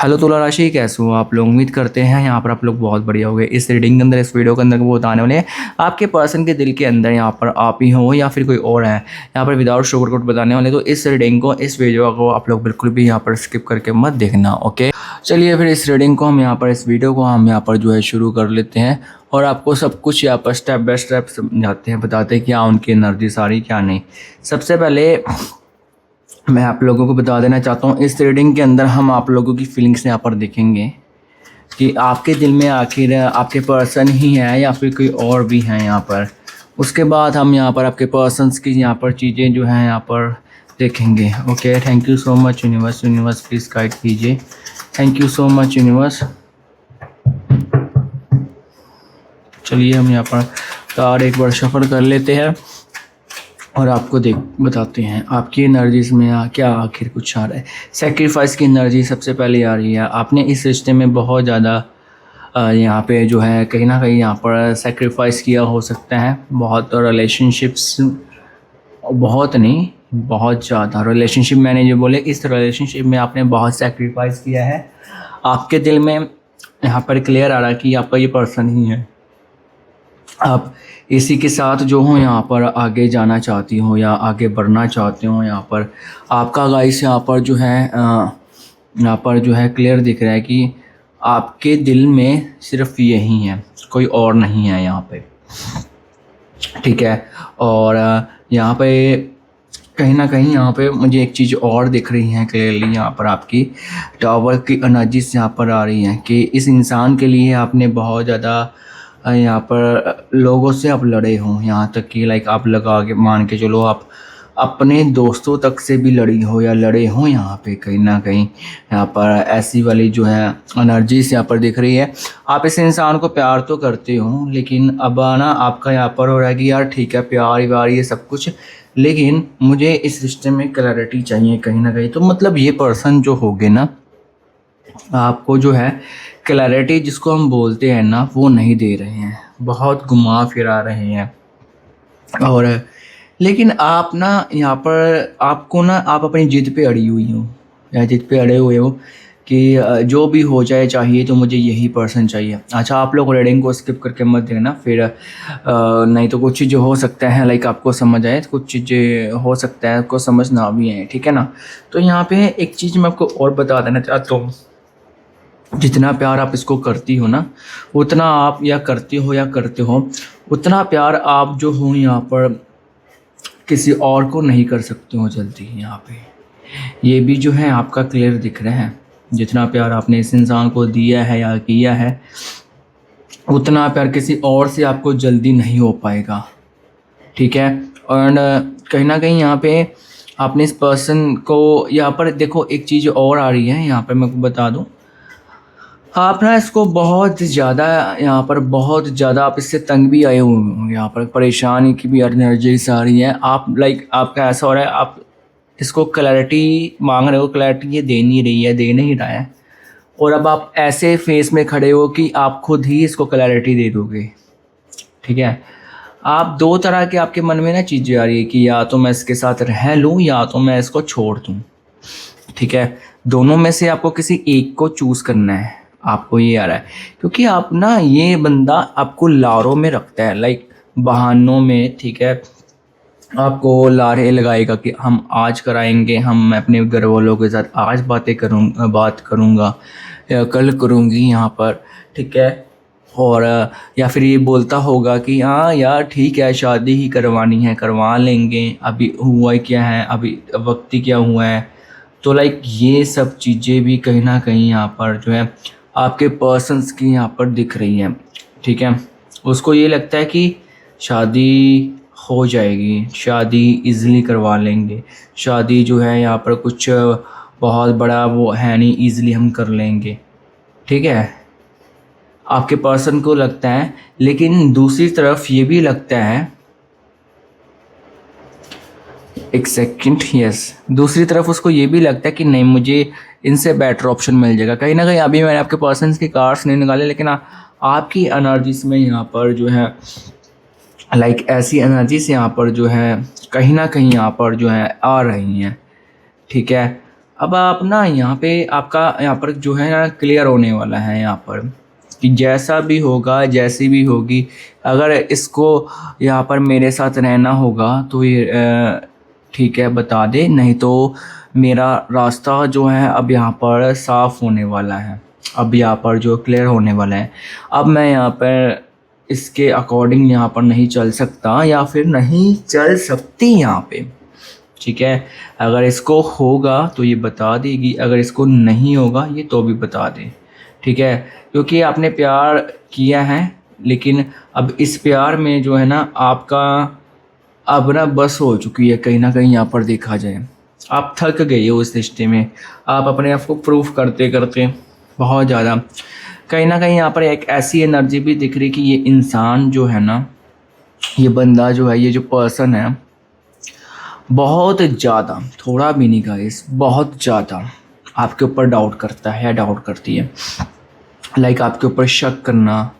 Hello तुला राशि, कैसे हो आप लोग? उम्मीद करते हैं यहाँ पर आप लोग बहुत बढ़िया हो गए। इस रीडिंग के अंदर, इस वीडियो के अंदर वो बताने वाले हैं आपके पर्सन के दिल के अंदर यहाँ पर आप ही हो या फिर कोई और है। यहाँ पर विदाउट शुगर कोट बताने वाले, तो इस रीडिंग को, इस वीडियो को आप लोग बिल्कुल भी यहाँ पर स्किप करके मत देखना। ओके, चलिए फिर इस रीडिंग को हम यहाँ पर, इस वीडियो को हम यहाँ पर जो है शुरू कर लेते हैं और आपको सब कुछ यहाँ पर स्टेप बाय स्टेप समझाते हैं, बताते हैं क्या उनकी एनर्जी सारी क्या नहीं। सबसे पहले मैं आप लोगों को बता देना चाहता हूँ, इस रीडिंग के अंदर हम आप लोगों की फीलिंग्स यहाँ पर देखेंगे कि आपके दिल में आखिर आपके पर्सन ही है या फिर कोई और भी है यहाँ पर। उसके बाद हम यहाँ पर आपके पर्सन्स की यहाँ पर चीज़ें जो हैं यहाँ पर देखेंगे। Okay, thank you so much universe. Universe please guide कीजिए। Thank you so much universe. चलिए हम यहाँ पर कार्ड एक बार शफल कर लेते हैं और आपको बताते हैं आपकी एनर्जीज में क्या आखिर कुछ आ रहा है। सेक्रीफाइस की एनर्जी सबसे पहले आ रही है। आपने इस रिश्ते में बहुत ज़्यादा यहाँ पे जो है कहीं ना कहीं यहाँ पर सेक्रीफाइस किया हो सकता है। बहुत रिलेशनशिप्स, बहुत नहीं बहुत ज़्यादा रिलेशनशिप, मैंने जो बोले इस रिलेशनशिप में आपने बहुत सेक्रीफाइस किया है। आपके दिल में यहाँ पर क्लियर आ रहा है कि आपका ये पर्सन ही है। आप इसी के साथ जो हो यहाँ पर आगे जाना चाहती हो या आगे बढ़ना चाहते हो। यहाँ पर आपका गाइस यहाँ पर जो है यहाँ पर जो है क्लियर दिख रहा है कि आपके दिल में सिर्फ यही है, कोई और नहीं है यहाँ पे, ठीक है। और यहाँ पे कहीं ना कहीं यहाँ पे मुझे एक चीज़ और दिख रही है क्लियरली। यहाँ पर आपकी टावर की एनर्जीज यहाँ पर आ रही है कि इस इंसान के लिए आपने बहुत ज़्यादा यहाँ पर लोगों से आप लड़े हो। यहाँ तक कि लाइक आप लगा के मान के चलो, आप अपने दोस्तों तक से भी लड़ी हो या लड़े हो। यहाँ पे कहीं ना कहीं यहाँ पर ऐसी वाली जो है एनर्जीज यहाँ पर दिख रही है। आप इस इंसान को प्यार तो करते हो, लेकिन अब आना आपका यहाँ पर हो रहा है कि यार ठीक है प्यार व्यार ये सब कुछ, लेकिन मुझे इस रिश्ते में क्लैरिटी चाहिए कहीं ना कहीं। तो मतलब ये पर्सन जो होगे ना, आपको जो है क्लैरिटी जिसको हम बोलते हैं ना, वो नहीं दे रहे हैं, बहुत घुमा फिरा रहे हैं। और लेकिन आप ना यहाँ पर आपको ना, आप अपनी जिद पे अड़ी हुई हो या जिद पे अड़े हुए हो कि जो भी हो जाए चाहिए तो मुझे यही पर्सन चाहिए। अच्छा, आप लोग रीडिंग को स्किप करके मत देना फिर नहीं तो कुछ चीज़ें हो सकता है लाइक आपको समझ आए, कुछ चीज़ें हो सकता है आपको समझ ना भी आए, ठीक है ना। तो यहाँ पे एक चीज़ मैं आपको और बता देना चाहता हूँ, जितना प्यार आप इसको करती हो ना, उतना आप या करती हो या करते हो, उतना प्यार आप जो हो यहाँ पर किसी और को नहीं कर सकते हो जल्दी। यहाँ पे ये भी जो है आपका क्लियर दिख रहा है। जितना प्यार आपने इस इंसान को दिया है या किया है, उतना प्यार किसी और से आपको जल्दी नहीं हो पाएगा, ठीक है। और कहीं ना कहीं यहाँ पे आपने इस पर्सन को, यहाँ पर देखो एक चीज़ और आ रही है। यहाँ पर मैं आपको बता दूँ, आप ना इसको बहुत ज़्यादा यहाँ पर बहुत ज़्यादा आप इससे तंग भी आए हुए हो। यहाँ पर परेशानी की भी एनर्जीज आ रही है। आप लाइक आपका ऐसा हो रहा है, आप इसको क्लैरिटी मांग रहे हो, क्लैरिटी ये दे नहीं रही है, दे नहीं रहा है। और अब आप ऐसे फेस में खड़े हो कि आप खुद ही इसको क्लैरिटी दे दोगे, ठीक है। आप दो तरह के आपके मन में ना चीज़ें आ रही है कि या तो मैं इसके साथ रह लूँ या तो मैं इसको छोड़ दूँ, ठीक है। दोनों में से आपको किसी एक को चूज़ करना है, आपको ये आ रहा है। क्योंकि आप ना, ये बंदा आपको लारों में रखता है, लाइक बहानों में, ठीक है। आपको लारे लगाएगा कि हम आज कराएंगे, हम अपने घर वालों के साथ आज बात करूँगा या कल करूँगी यहाँ पर, ठीक है। और या फिर ये बोलता होगा कि हाँ यार ठीक है शादी ही करवानी है, करवा लेंगे, अभी हुआ क्या है, अभी वक्त ही क्या हुआ है। तो लाइक ये सब चीज़ें भी कहीं ना कहीं यहाँ पर जो है आपके पर्सन्स की यहाँ पर दिख रही हैं, ठीक है। उसको ये लगता है कि शादी हो जाएगी, शादी इजीली करवा लेंगे, शादी जो है यहाँ पर कुछ बहुत बड़ा वो है नहीं, इजीली हम कर लेंगे, ठीक है। आपके पर्सन को लगता है, लेकिन दूसरी तरफ ये भी लगता है, एक सेकंड, यस, दूसरी तरफ उसको ये भी लगता है कि नहीं मुझे इनसे बेटर ऑप्शन मिल जाएगा। कहीं ना कहीं अभी मैंने आपके पर्सन्स के कार्ड्स नहीं निकाले, लेकिन आपकी एनर्जीज में यहाँ पर जो है लाइक ऐसी एनर्जीज यहाँ पर जो है कहीं ना कहीं यहाँ पर जो है आ रही हैं, ठीक है। अब आप ना यहाँ पे आपका यहाँ पर जो है ना क्लियर होने वाला है यहाँ पर कि जैसा भी होगा, जैसी भी होगी, अगर इसको यहाँ पर मेरे साथ रहना होगा तो ये ठीक है बता दे, नहीं तो मेरा रास्ता जो है अब यहाँ पर साफ़ होने वाला है, अब यहाँ पर जो क्लियर होने वाला है। अब मैं यहाँ पर इसके अकॉर्डिंग यहाँ पर नहीं चल सकता या फिर नहीं चल सकती यहाँ पे, ठीक है। अगर इसको होगा तो ये बता देगी, अगर इसको नहीं होगा ये तो भी बता दे, ठीक है। क्योंकि आपने प्यार किया है, लेकिन अब इस प्यार में जो है ना आपका अब ना बस हो चुकी है कहीं ना कहीं यहाँ पर देखा जाए। आप थक गए हो उस रिश्ते में, आप अपने आप को प्रूफ करते करते बहुत ज़्यादा। कहीं ना कहीं यहाँ पर एक ऐसी एनर्जी भी दिख रही कि ये इंसान जो है ना, ये बंदा जो है, ये जो पर्सन है, बहुत ज़्यादा, थोड़ा भी नहीं गाइस, बहुत ज़्यादा आपके ऊपर डाउट करता है या डाउट करती है। लाइक आपके ऊपर शक करना,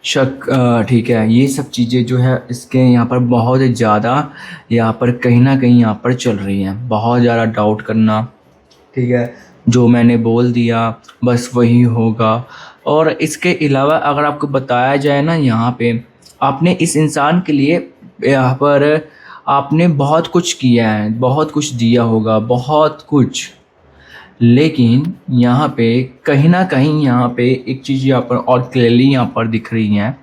ठीक है, ये सब चीज़ें जो है इसके यहाँ पर बहुत ज़्यादा यहाँ पर कहीं ना कहीं यहाँ पर चल रही हैं। बहुत ज़्यादा डाउट करना, ठीक है, जो मैंने बोल दिया बस वही होगा। और इसके अलावा अगर आपको बताया जाए ना, यहाँ पे आपने इस इंसान के लिए यहाँ पर आपने बहुत कुछ किया है, बहुत कुछ दिया होगा, बहुत कुछ, लेकिन यहाँ पे कहीं ना कहीं यहाँ पे एक चीज़ यहाँ पर और क्लियरली यहाँ पर दिख रही है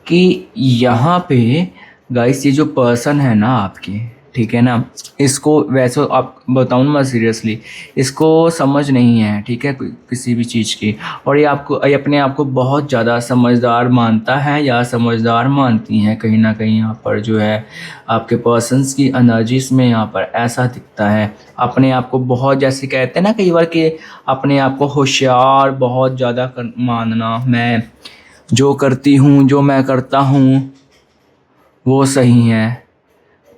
कि यहाँ पे गाइस ये जो पर्सन है ना आपके, ठीक है ना, इसको वैसे आप बताऊँ ना सीरियसली, इसको समझ नहीं है, ठीक है, किसी भी चीज़ की। और ये आपको, ये अपने आप को बहुत ज़्यादा समझदार मानता है या समझदार मानती हैं कहीं ना कहीं। यहाँ पर जो है आपके पर्सन्स की एनर्जीज में यहाँ पर ऐसा दिखता है, अपने आप को बहुत, जैसे कहते हैं ना कई बार कि अपने आप को होशियार बहुत ज़्यादा मानना, मैं जो करती हूँ, जो मैं करता हूँ वो सही है।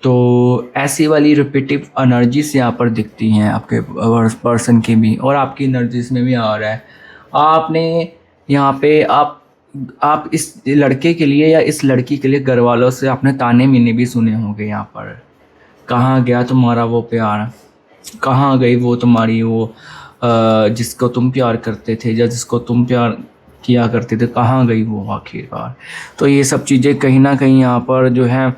तो ऐसी वाली रिपीटिव एनर्जीज यहाँ पर दिखती हैं आपके पर्सन की भी, और आपकी एनर्जीज में भी आ रहा है। आपने यहाँ पे आप इस लड़के के लिए या इस लड़की के लिए घर वालों से आपने ताने मीने भी सुने होंगे यहाँ पर, कहाँ गया तुम्हारा वो प्यार, कहाँ गई वो तुम्हारी वो जिसको तुम प्यार करते थे या जिसको तुम प्यार किया करते थे, कहाँ गई वो आखिरकार। तो ये सब चीज़ें कहीं ना कहीं यहाँ पर जो है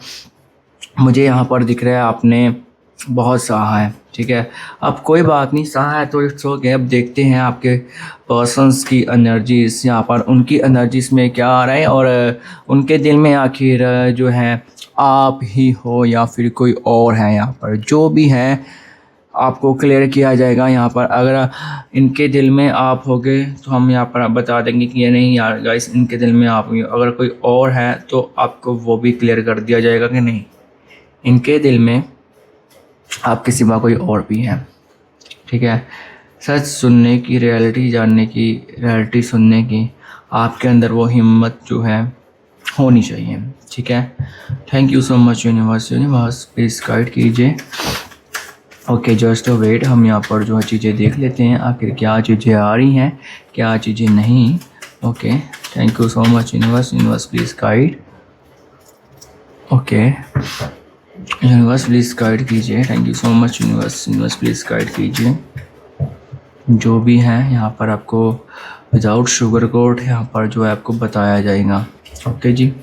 मुझे यहाँ पर दिख रहा है आपने बहुत सहा है, ठीक है। अब कोई बात नहीं, सहा है तो इट्स ओके। अब देखते हैं आपके पर्सन्स की एनर्जीज यहाँ पर, उनकी एनर्जीज में क्या आ रहा है, और उनके दिल में आखिर जो है आप ही हो या फिर कोई और है। यहाँ पर जो भी है आपको क्लियर किया जाएगा यहाँ पर। अगर इनके दिल में आप होगे तो हम यहाँ पर बता देंगे कि ये नहीं यार गाइस, इनके दिल में आप, अगर कोई और है तो आपको वो भी क्लियर कर दिया जाएगा कि नहीं, इनके दिल में आपके सिवा कोई और भी है, ठीक है। सच सुनने की, रियलिटी जानने की, रियलिटी सुनने की आपके अंदर वो हिम्मत जो है होनी चाहिए, ठीक है। Thank you so much universe, please guide कीजिए। ओके जस्ट वेट, हम यहाँ पर जो है चीज़ें देख लेते हैं आखिर क्या चीज़ें आ रही हैं, क्या चीज़ें नहीं। Okay thank you so much universe please guide. Okay universe please guide कीजिए, thank you so much universe please guide कीजिए। जो भी है यहाँ पर आपको विदाउट शुगर कोट यहाँ पर जो है आपको बताया जाएगा। ओके जी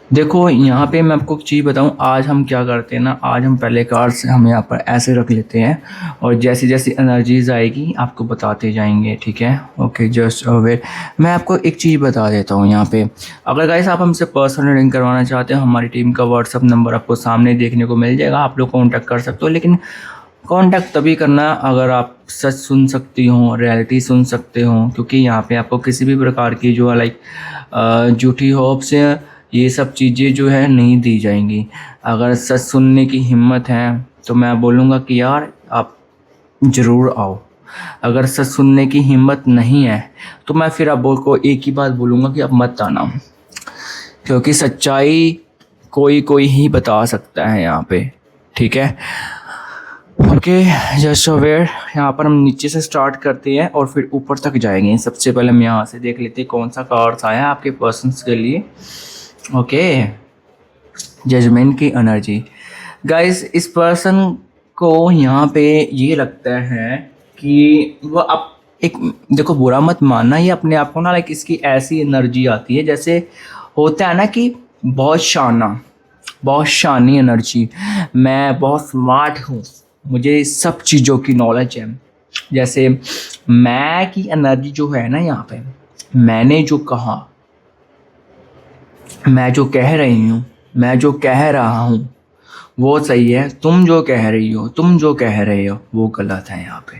देखो यहाँ पे मैं आपको एक चीज़ बताऊँ, आज हम क्या करते हैं ना, आज हम पहले कार्ड्स हम यहाँ पर ऐसे रख लेते हैं और जैसी जैसी एनर्जीज आएगी आपको बताते जाएंगे, ठीक है। ओके जस्ट वेट, मैं आपको एक चीज़ बता देता हूँ यहाँ पे। अगर गाइस आप हमसे पर्सनल रीडिंग करवाना चाहते हो, हमारी टीम का व्हाट्सअप नंबर आपको सामने देखने को मिल जाएगा, आप लोग कॉन्टैक्ट कर सकते हो। लेकिन कॉन्टैक्ट तभी करना अगर आप सच सुन सकती हो, रियलिटी सुन सकते हो, क्योंकि यहाँ पे आपको किसी भी प्रकार की जो लाइक झूठी होप्स ये सब चीज़ें जो है नहीं दी जाएंगी। अगर सच सुनने की हिम्मत है तो मैं बोलूँगा कि यार आप ज़रूर आओ। अगर सच सुनने की हिम्मत नहीं है तो मैं फिर आपको एक ही बात बोलूँगा कि आप मत आना, क्योंकि सच्चाई कोई ही बता सकता है यहाँ पे, ठीक है। ओके जस्ट अवेयर, यहाँ पर हम नीचे से स्टार्ट करते हैं और फिर ऊपर तक जाएंगे। सबसे पहले हम यहाँ से देख लेते हैं कौन सा कार्ड्स आया आपके पर्सन्स के लिए। ओके जजमेंट की एनर्जी, गाइस इस पर्सन को यहाँ पे ये लगता है कि वो आप एक, देखो बुरा मत मानना, ये अपने आप को ना लाइक इसकी ऐसी एनर्जी आती है जैसे होता है ना कि बहुत शानी एनर्जी, मैं बहुत स्मार्ट हूँ, मुझे सब चीज़ों की नॉलेज है। जैसे मैं की एनर्जी जो है ना यहाँ पे, मैंने जो कहा, मैं जो कह रही हूँ, मैं जो कह रहा हूँ वो सही है, तुम जो कह रही हो, तुम जो कह रहे हो वो गलत है यहाँ पे,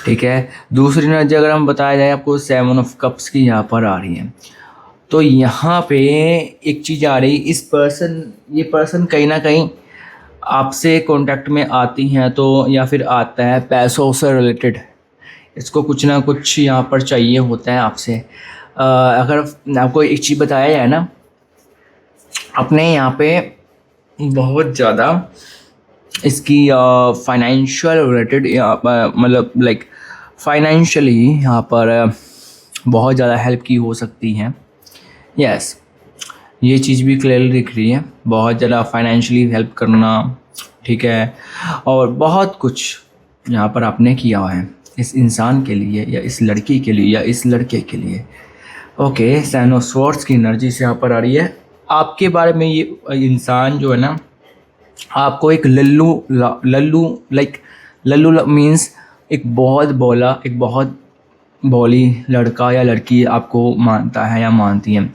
ठीक है। दूसरी एनर्जी अगर हम बताया जाए आपको, 7 ऑफ कप्स की यहाँ पर आ रही है। तो यहाँ पे एक चीज़ आ रही, ये पर्सन कहीं ना कहीं आपसे कांटेक्ट में आती हैं तो, या फिर आता है पैसों से रिलेटेड, इसको कुछ ना कुछ यहाँ पर चाहिए होता है आपसे। अगर आपको एक चीज़ बताया जाए ना, अपने यहाँ पे बहुत ज़्यादा इसकी फाइनेंशियल रिलेटेड मतलब लाइक फाइनेंशियली यहाँ पर बहुत ज़्यादा हेल्प की हो सकती है। यस, ये चीज़ भी क्लियरली दिख रही है, बहुत ज़्यादा फाइनेंशियली हेल्प करना, ठीक है। और बहुत कुछ यहाँ पर आपने किया है इस इंसान के लिए, या इस लड़की के लिए, या इस लड़के के लिए। ओके, 7 ऑफ स्वॉर्ड्स की एनर्जी से यहाँ पर आ रही है। आपके बारे में ये इंसान जो है ना, आपको एक लल्लू मीन्स एक बहुत भोली लड़का या लड़की आपको मानता है या मानती है।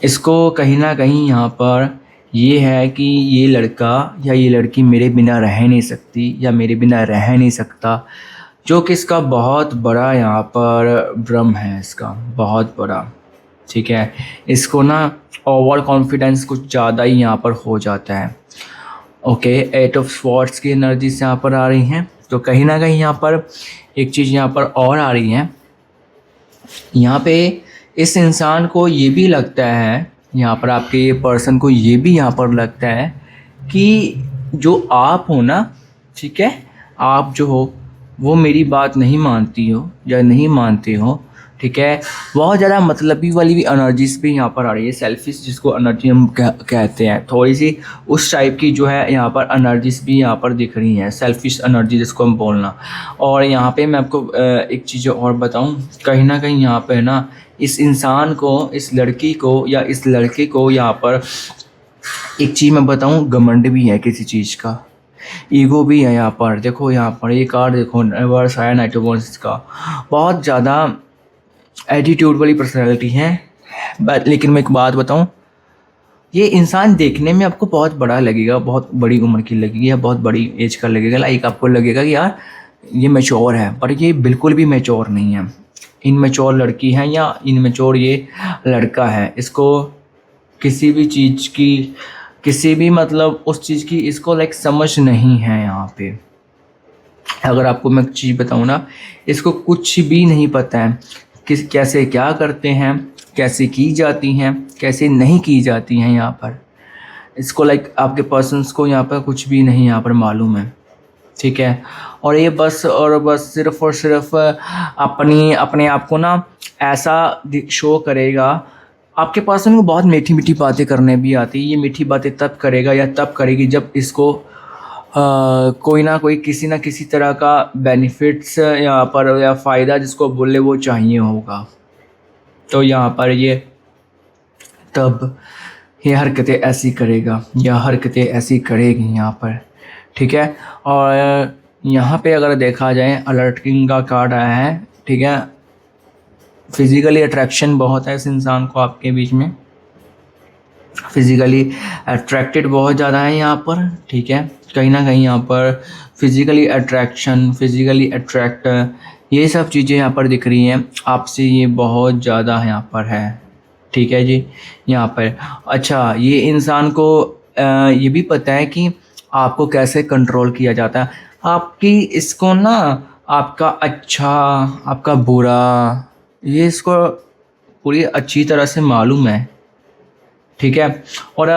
इसको कहीं ना कहीं यहाँ पर ये है कि ये लड़का या ये लड़की मेरे बिना रह नहीं सकती, या मेरे बिना रह नहीं सकता, जो कि इसका बहुत बड़ा यहाँ पर भ्रम है, इसका बहुत बड़ा, ठीक है। इसको ना ओवर कॉन्फिडेंस कुछ ज़्यादा ही यहाँ पर हो जाता है। ओके, 8 ऑफ स्वॉर्ड्स की एनर्जी से यहाँ पर आ रही हैं। तो कहीं ना कहीं यहाँ पर एक चीज़ यहाँ पर और आ रही है, यहाँ पे इस इंसान को ये भी लगता है, यहाँ पर आपके ये पर्सन को ये भी यहाँ पर लगता है कि जो आप हो ना, ठीक है, आप जो हो वो मेरी बात नहीं मानती हो या नहीं मानते हो, ठीक है। बहुत ज़्यादा मतलबी वाली भी एनर्जीज भी यहाँ पर आ रही है, सेल्फिश जिसको एनर्जी हम कहते हैं, थोड़ी सी उस टाइप की जो है यहाँ पर एनर्जीज भी यहाँ पर दिख रही हैं, सेल्फिश एनर्जी जिसको हम बोलना। और यहाँ पे मैं आपको एक चीज़ और बताऊँ, कहीं ना कहीं यहाँ पे ना इस इंसान को, इस लड़की को या इस लड़के को यहाँ पर एक चीज़ मैं बताऊँ, घमंड भी है किसी चीज़ का, ईगो भी है यहाँ पर। देखो यहाँ पर ये कार्ड देखो, रिवर्स आया नाइट ऑफ वांड्स का, बहुत ज़्यादा एटीट्यूड वाली पर्सनैलिटी है। बट लेकिन मैं एक बात बताऊं, ये इंसान देखने में आपको बहुत बड़ा लगेगा, बहुत बड़ी उम्र की लगेगी, या बहुत बड़ी एज का लगेगा, लाइक आपको लगेगा कि यार ये मैच्योर है, पर ये बिल्कुल भी मैच्योर नहीं है। इनमैच्योर लड़की है या इनमैच्योर ये लड़का है, इसको किसी भी चीज़ की, किसी भी मतलब उस चीज़ की इसको लाइक समझ नहीं है यहाँ पे। अगर आपको मैं एक चीज़ बताऊँ ना, इसको कुछ भी नहीं पता है किस कैसे क्या करते हैं, कैसे की जाती हैं, कैसे नहीं की जाती हैं यहाँ पर। इसको लाइक आपके पर्सन्स को यहाँ पर कुछ भी नहीं यहाँ पर मालूम है, ठीक है। और ये बस सिर्फ और सिर्फ अपने आप को ना ऐसा शो करेगा। आपके पर्सन को बहुत मीठी मीठी बातें करने भी आती है, ये मीठी बातें तब करेगा या तब करेगी जब इसको कोई ना कोई किसी ना किसी तरह का बेनिफिट्स यहाँ पर या फ़ायदा जिसको बोले वो चाहिए होगा, तो यहाँ पर ये तब ये हरकतें ऐसी करेगा या हरकतें ऐसी करेगी यहाँ पर, ठीक है। और यहाँ पे अगर देखा जाए, अलर्टिंग का कार्ड आया है, ठीक है। फिज़िकली अट्रैक्शन बहुत है इस इंसान को आपके बीच में, फिज़िकली अट्रैक्टेड बहुत ज़्यादा है यहाँ पर, ठीक है। कहीं ना कहीं यहाँ पर फिज़िकली अट्रैक्शन, फिज़िकली अट्रैक्ट, ये सब चीज़ें यहाँ पर दिख रही हैं आपसे, ये बहुत ज़्यादा यहाँ पर है, ठीक है जी। यहाँ पर अच्छा, ये इंसान को ये भी पता है कि आपको कैसे कंट्रोल किया जाता है, आपकी इसको ना आपका अच्छा आपका बुरा ये इसको पूरी अच्छी तरह से मालूम है, ठीक है। और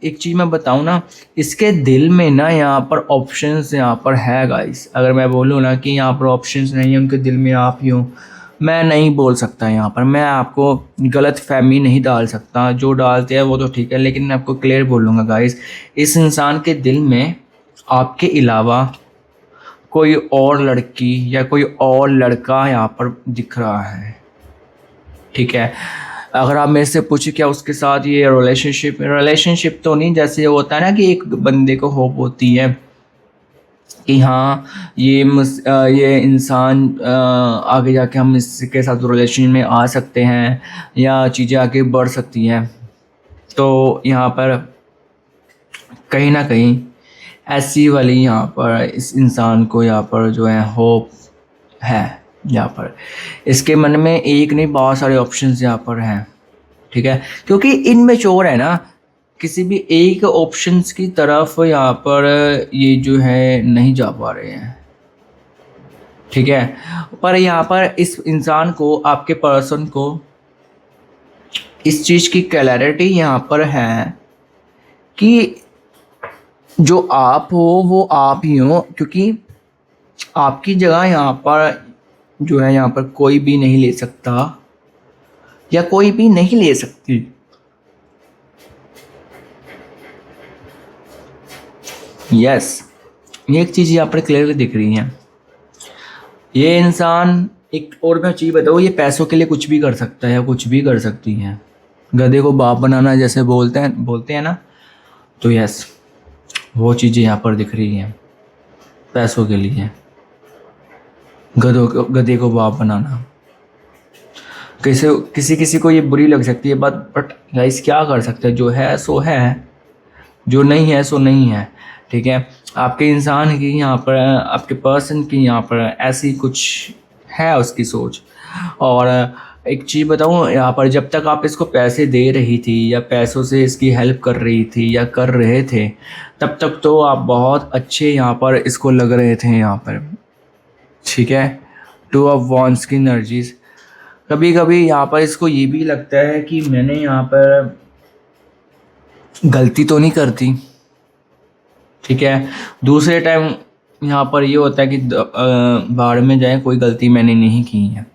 एक चीज़ मैं बताऊं ना, इसके दिल में ना यहाँ पर ऑप्शंस यहाँ पर है गाइस। अगर मैं बोलूँ ना कि यहाँ पर ऑप्शंस नहीं है, उनके दिल में आप ही हो, मैं नहीं बोल सकता यहाँ पर, मैं आपको गलत फहमी नहीं डाल सकता। जो डालते हैं वो तो ठीक है, लेकिन मैं आपको क्लियर बोलूँगा गाइस, इस इंसान के दिल में आपके अलावा कोई और लड़की या कोई और लड़का यहाँ पर दिख रहा है, ठीक है। अगर आप मेरे से पूछे क्या उसके साथ ये रिलेशनशिप तो नहीं, जैसे होता है ना कि एक बंदे को होप होती है कि हाँ ये इंसान आगे जाके हम इसके साथ रिलेशन में आ सकते हैं या चीज़ें आगे बढ़ सकती हैं, तो यहाँ पर कहीं ना कहीं ऐसी वाली यहाँ पर इस इंसान को यहाँ पर जो है होप है। यहाँ पर इसके मन में एक नहीं बहुत सारे ऑप्शंस यहाँ पर हैं, ठीक है, क्योंकि इनमेच्योर है ना, किसी भी एक ऑप्शंस की तरफ यहाँ पर ये जो है नहीं जा पा रहे हैं, ठीक है। पर यहाँ पर इस इंसान को, आपके पर्सन को इस चीज़ की क्लैरिटी यहाँ पर है कि जो आप हो वो आप ही हो, क्योंकि आपकी जगह यहाँ पर जो है यहाँ पर कोई भी नहीं ले सकता या कोई भी नहीं ले सकती। यस, ये एक चीज़ यहाँ पर क्लियरली दिख रही है। ये इंसान, एक और मैं चीज़ बताऊँ, ये पैसों के लिए कुछ भी कर सकता है या कुछ भी कर सकती है। गधे को बाप बनाना जैसे बोलते हैं ना, तो यस वो चीज़ें यहाँ पर दिख रही हैं, पैसों के लिए गधे को बाप बनाना। किसी को ये बुरी लग सकती है बात, बट गाइस क्या कर सकते हैं, जो है सो है, जो नहीं है सो नहीं है, ठीक है। आपके इंसान की यहाँ पर, आपके पर्सन की यहाँ पर ऐसी कुछ है उसकी सोच। और एक चीज़ बताऊँ यहाँ पर, जब तक आप इसको पैसे दे रही थी या पैसों से इसकी हेल्प कर रही थी या कर रहे थे, तब तक तो आप बहुत अच्छे यहाँ पर इसको लग रहे थे यहाँ पर, ठीक है। 2 ऑफ वॉन्ड्स की एनर्जीज, कभी कभी यहाँ पर इसको ये भी लगता है कि मैंने यहाँ पर गलती तो नहीं करती, ठीक है। दूसरे टाइम यहाँ पर ये होता है कि बाहर में जाए, कोई गलती मैंने नहीं की है,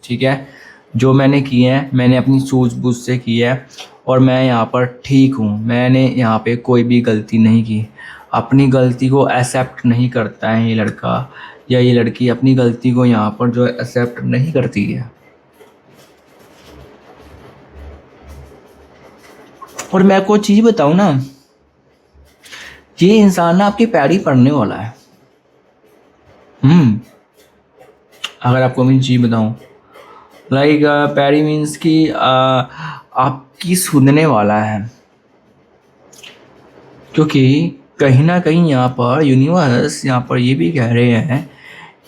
ठीक है। जो मैंने की है मैंने अपनी सूझबूझ से की है और मैं यहाँ पर ठीक हूँ। मैंने यहाँ पे कोई भी गलती नहीं की। अपनी गलती को एक्सेप्ट नहीं करता है ये लड़का या ये लड़की, अपनी गलती को यहाँ पर जो एक्सेप्ट नहीं करती है। और मैं कोई चीज़ बताऊँ ना, ये इंसान ना आपकी पैड़ी पड़ने वाला है। अगर आपको मैं चीज़ बताऊँ, लाइक पैड़ी मीन्स कि आपकी सुनने वाला है, क्योंकि कहीं ना कहीं यहाँ पर यूनिवर्स यहाँ पर ये भी कह रहे हैं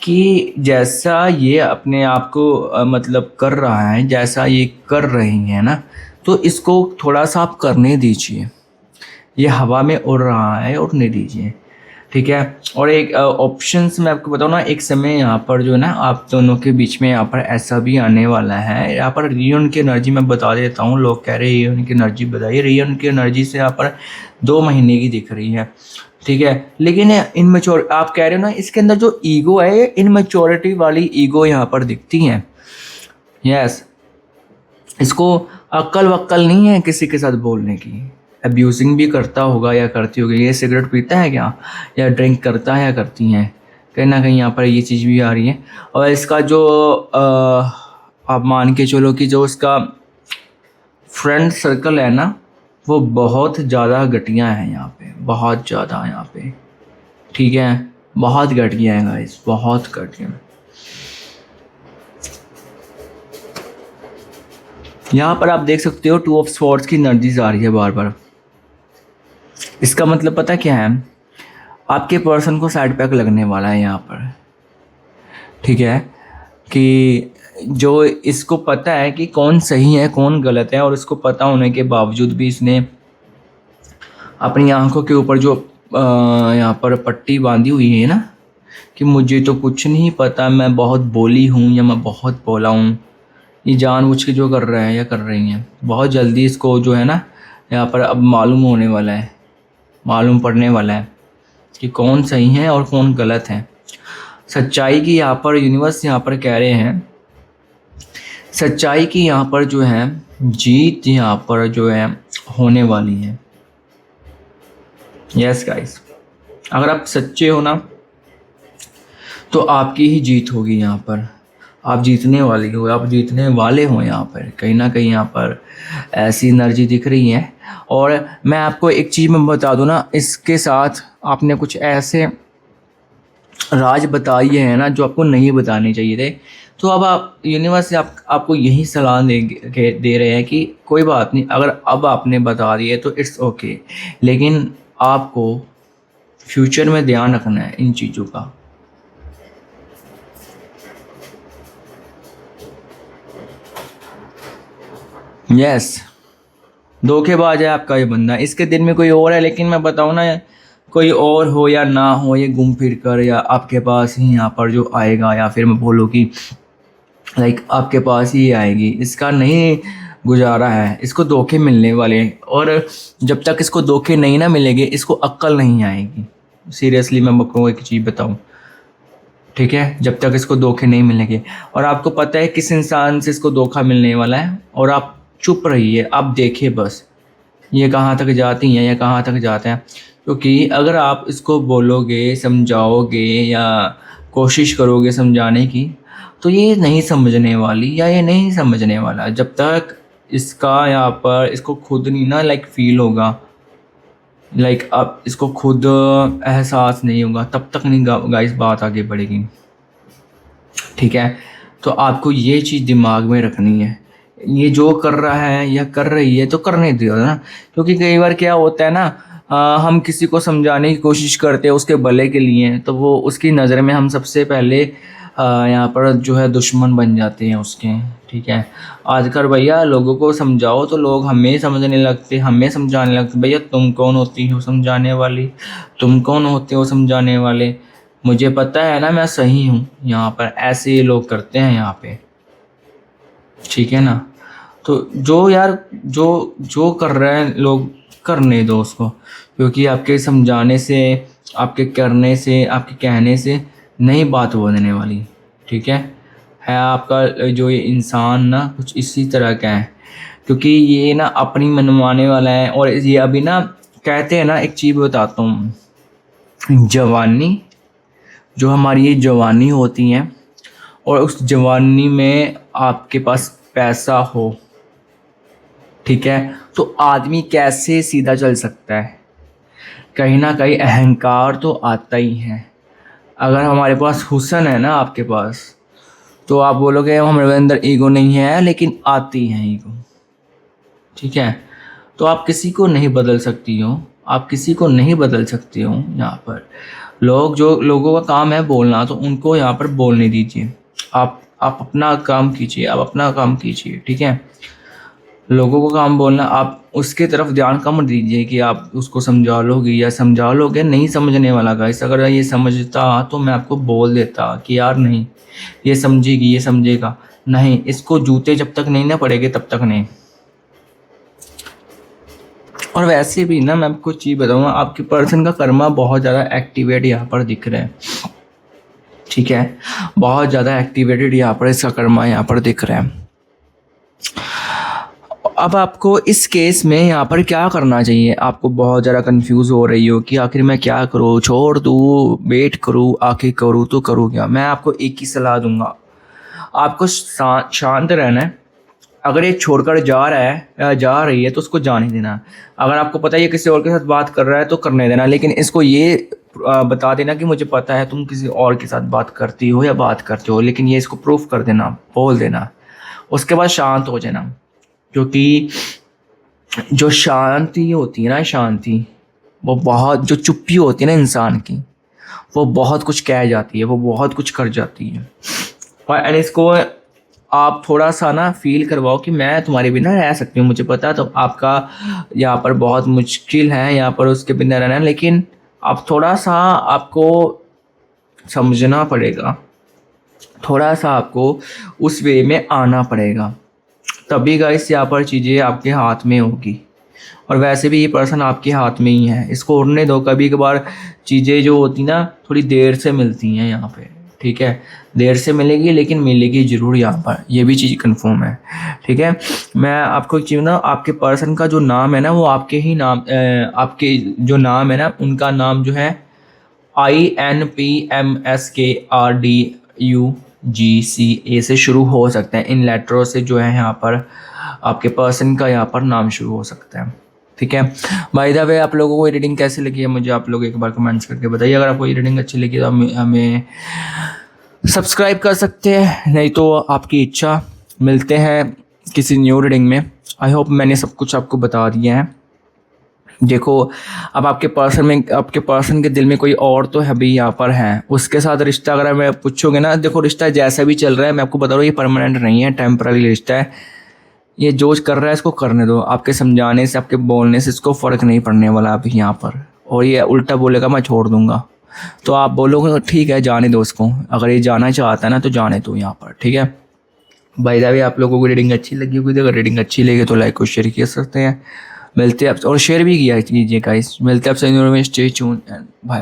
कि जैसा ये अपने आप को मतलब कर रहा है, जैसा ये कर रही है ना, तो इसको थोड़ा सा आप करने दीजिए। ये हवा में उड़ रहा है, उड़ने दीजिए, ठीक है। और एक ऑप्शंस मैं आपको बताऊँ ना, एक समय यहाँ पर जो है ना आप दोनों के बीच में यहाँ पर ऐसा भी आने वाला है। यहाँ पर रियून की एनर्जी मैं बता देता हूँ, लोग कह रहे हैं रियून की एनर्जी बताइए। रियून की एनर्जी से यहाँ पर 2 महीने की दिख रही है, ठीक है। लेकिन इनमेच्योर आप कह रहे हो ना, इसके अंदर जो ईगो है, इनमेच्योरिटी वाली ईगो यहाँ पर दिखती है। यस, इसको अक्ल वक्ल नहीं है किसी के साथ बोलने की। अब्यूजिंग भी करता होगा या करती होगी। ये सिगरेट पीता है क्या, या ड्रिंक करता है या करती हैं, कहीं ना कहीं यहाँ पर ये चीज़ भी आ रही है। और इसका जो आप मान के चलो कि जो इसका फ्रेंड सर्कल है ना, वो बहुत ज़्यादा घटिया है यहाँ पे, बहुत ज़्यादा यहाँ पे, ठीक है। बहुत घटिया है गाइस, बहुत घटिया। यहाँ पर आप देख सकते हो 2 ऑफ स्वॉर्ड्स की एनर्जीज आ रही है बार बार। इसका मतलब पता क्या है, आपके पर्सन को साइड पैक लगने वाला है यहाँ पर, ठीक है। कि जो इसको पता है कि कौन सही है कौन गलत है, और इसको पता होने के बावजूद भी इसने अपनी आंखों के ऊपर जो यहाँ पर पट्टी बांधी हुई है ना, कि मुझे तो कुछ नहीं पता, मैं बहुत बोली हूँ या मैं बहुत बोला हूँ। ये जानबूझ के जो कर रहा है या कर रही हैं, बहुत जल्दी इसको जो है ना यहाँ पर अब मालूम होने वाला है, मालूम पड़ने वाला है कि कौन सही है और कौन गलत है। सच्चाई की यहाँ पर यूनिवर्स यहाँ पर कह रहे हैं सच्चाई की यहाँ पर जो है जीत यहाँ पर जो है होने वाली है। यस गाइस, अगर आप सच्चे हो ना तो आपकी ही जीत होगी यहाँ पर। आप जीतने वाली हो, आप जीतने वाले हो। यहाँ पर कहीं ना कहीं यहाँ पर ऐसी एनर्जी दिख रही है। और मैं आपको एक चीज़ मैं बता दूँ ना, इसके साथ आपने कुछ ऐसे राज बताइए हैं ना जो आपको नहीं बताने चाहिए थे। तो अब आप यूनिवर्स से आपको यही सलाह दे रहे हैं कि कोई बात नहीं, अगर अब आपने बता दिए तो इट्स ओके, लेकिन आपको फ्यूचर में ध्यान रखना है इन चीज़ों का। यस, धोखेबाज है आपका ये बंदा। इसके दिल में कोई और है, लेकिन मैं बताऊँ ना, कोई और हो या ना हो, ये घूम फिर कर या आपके पास ही यहाँ पर जो आएगा, या फिर मैं बोलूँ कि लाइक आपके पास ही आएगी। इसका नहीं गुजारा है, इसको धोखे मिलने वाले हैं। और जब तक इसको धोखे नहीं ना मिलेंगे, इसको अक्ल नहीं आएगी। सीरियसली मैं आपको एक चीज़ बताऊँ, ठीक है, जब तक इसको धोखे नहीं मिलेंगे। और आपको पता है किस इंसान से इसको धोखा मिलने वाला है, और आप चुप रहिए, आप देखिए बस ये कहाँ तक जाती हैं या कहाँ तक जाते हैं। क्योंकि अगर आप इसको बोलोगे, समझाओगे या कोशिश करोगे समझाने की, तो ये नहीं समझने वाली या ये नहीं समझने वाला। जब तक इसका यहाँ पर इसको खुद नहीं ना लाइक फील होगा, लाइक आप इसको खुद एहसास नहीं होगा, तब तक नहीं गाइस बात आगे बढ़ेगी। ठीक है, तो आपको ये चीज़ दिमाग में रखनी है। ये जो कर रहा है या कर रही है तो करने दो ना। क्योंकि कई बार क्या होता है ना, हम किसी को समझाने की कोशिश करते हैं उसके भले के लिए, तो वो उसकी नज़र में हम सबसे पहले यहाँ पर जो है दुश्मन बन जाते हैं उसके। ठीक है, आजकल भैया लोगों को समझाओ तो लोग हमें समझने लगते, हमें समझाने लगते। भैया तुम कौन होती हो समझाने वाली, तुम कौन होते हो समझाने वाले, मुझे पता है ना मैं सही हूँ। यहाँ पर ऐसे ये लोग करते हैं यहाँ पे, ठीक है ना। तो जो यार जो जो कर रहे हैं लोग, करने दो उसको। क्योंकि आपके समझाने से, आपके करने से, आपके कहने से नहीं बात बनने वाली। ठीक है आपका जो ये इंसान ना कुछ इसी तरह का है। क्योंकि ये ना अपनी मनवाने वाला है। और ये अभी ना कहते हैं ना, एक चीज़ बताता हूँ, जवानी जो हमारी ये जवानी होती है, और उस जवानी में आपके पास पैसा हो, ठीक है, तो आदमी कैसे सीधा चल सकता है। कहीं ना कहीं अहंकार तो आता ही है। अगर हमारे पास हुस्न है ना आपके पास, तो आप बोलोगे हमारे अंदर ईगो नहीं है, लेकिन आती है ईगो। ठीक है, तो आप किसी को नहीं बदल सकती हो, आप किसी को नहीं बदल सकती हो। यहाँ पर लोगों का काम है बोलना, तो उनको यहाँ पर बोलने दीजिए। आप अपना काम कीजिए, आप अपना काम कीजिए। ठीक है, लोगों को काम बोलना, आप उसके तरफ ध्यान कम दीजिए कि आप उसको समझा लोगे या समझा लोगे। नहीं समझने वाला गाइस, अगर ये समझता तो मैं आपको बोल देता कि यार नहीं, ये समझेगी, ये समझेगा। नहीं, इसको जूते जब तक नहीं ना पड़ेंगे तब तक नहीं। और वैसे भी ना मैं आपको चीज़ बताऊँगा, आपके पर्सन का कर्मा बहुत ज़्यादा एक्टिवेट यहाँ पर दिख रहा है। ठीक है, बहुत ज़्यादा एक्टिवेटेड यहाँ पर इसका कर्मा यहाँ पर दिख रहा है। अब आपको इस केस में यहाँ पर क्या करना चाहिए। आपको बहुत ज़्यादा कंफ्यूज हो रही हो कि आखिर मैं क्या करूँ, छोड़ दूँ, वेट करूँ, आखिर करूँ तो करूँ क्या। मैं आपको एक ही सलाह दूंगा, आपको शांत रहना है। अगर ये छोड़कर जा रहा है या जा रही है तो उसको जाने देना। अगर आपको पता है ये किसी और के साथ बात कर रहा है तो करने देना, लेकिन इसको ये बता देना कि मुझे पता है तुम किसी और के साथ बात करती हो या बात करते हो, लेकिन ये इसको प्रूफ कर देना, बोल देना। उसके बाद शांत हो जाना। क्योंकि जो शांति होती है ना, शांति वो बहुत, जो चुप्पी होती है ना इंसान की, वो बहुत कुछ कह जाती है, वो बहुत कुछ कर जाती है। और इसको आप थोड़ा सा ना फील करवाओ कि मैं तुम्हारे बिना रह सकती हूँ, मुझे पता है तो आपका यहाँ पर बहुत मुश्किल है यहाँ पर उसके बिना रहना, लेकिन आप थोड़ा सा आपको समझना पड़ेगा, थोड़ा सा आपको उस वे में आना पड़ेगा, तभी गाइस यहाँ पर चीज़ें आपके हाथ में होगी। और वैसे भी ये पर्सन आपके हाथ में ही है, इसको उड़ने दो। कभी कभार चीज़ें जो होती ना थोड़ी देर से मिलती हैं यहाँ पे, ठीक है, देर से मिलेगी लेकिन मिलेगी ज़रूर यहाँ पर, ये भी चीज़ कंफर्म है। ठीक है, मैं आपको एक चीज़ ना, आपके पर्सन का जो नाम है ना वो आपके ही नाम आपके जो नाम है ना उनका नाम जो है INPMSKRDUGCA से शुरू हो सकते हैं। इन लेटरों से जो है यहाँ पर आपके पर्सन का यहाँ पर नाम शुरू हो सकता है। ठीक है, बाय द वे आप लोगों को ये रीडिंग कैसी लगी है मुझे आप लोग एक बार कमेंट्स करके बताइए। अगर आपको ये रीडिंग अच्छी लगी तो हमें सब्सक्राइब कर सकते हैं, नहीं तो आपकी इच्छा। मिलते हैं किसी न्यू रीडिंग में। आई होप मैंने सब कुछ आपको बता दिया है। देखो, अब आपके पर्सन के दिल में कोई और तो है भी यहाँ पर है, उसके साथ रिश्ता अगर मैं पूछोगे ना, देखो रिश्ता जैसा भी चल रहा है मैं आपको बता रहा हूँ ये परमानेंट नहीं है, टेम्पररी रिश्ता है। ये जो कर रहा है इसको करने दो, आपके समझाने से आपके बोलने से इसको फ़र्क नहीं पड़ने वाला अभी यहाँ पर। और ये उल्टा बोलेगा मैं छोड़ दूंगा, तो आप बोलोगे ठीक है जाने दो उसको, अगर ये जाना चाहता है ना तो जाने दो यहाँ पर। ठीक है, बाय द वे आप लोगों को रीडिंग अच्छी लगी होगी, अगर रीडिंग अच्छी लगी तो लाइक और शेयर कर सकते हैं। मिलते हैं आप, और शेयर भी किया कीजिएगा। मिलते हैं आपसे, स्टे ट्यून्ड एंड बाय।